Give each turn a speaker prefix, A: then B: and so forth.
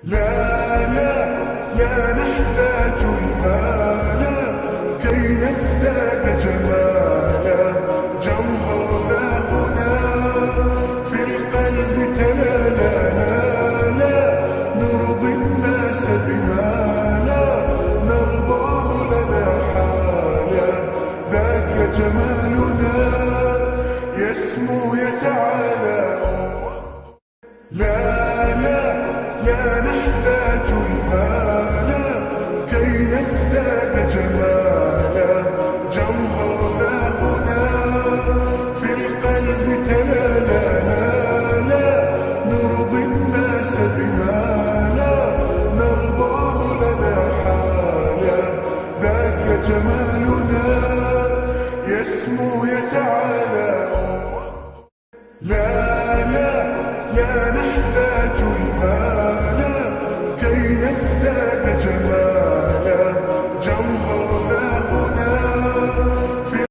A: لا لا نحتاج المال كي نزداد جمالا. جوهرنا هنا في القلب تلالا. لا نرضي الناس بما لا نرضاه لنا حالا. ذاك جمالنا يسمو يتعالى. لا نحتاج المال كي نزداد جمالا. جوهرنا هنا في القلب تلالا. لا نرضي الناس بما لا نرضاه لنا حالا. ذاك جمالنا يسمو يتعالى. لا نحتاج المال كي نزداد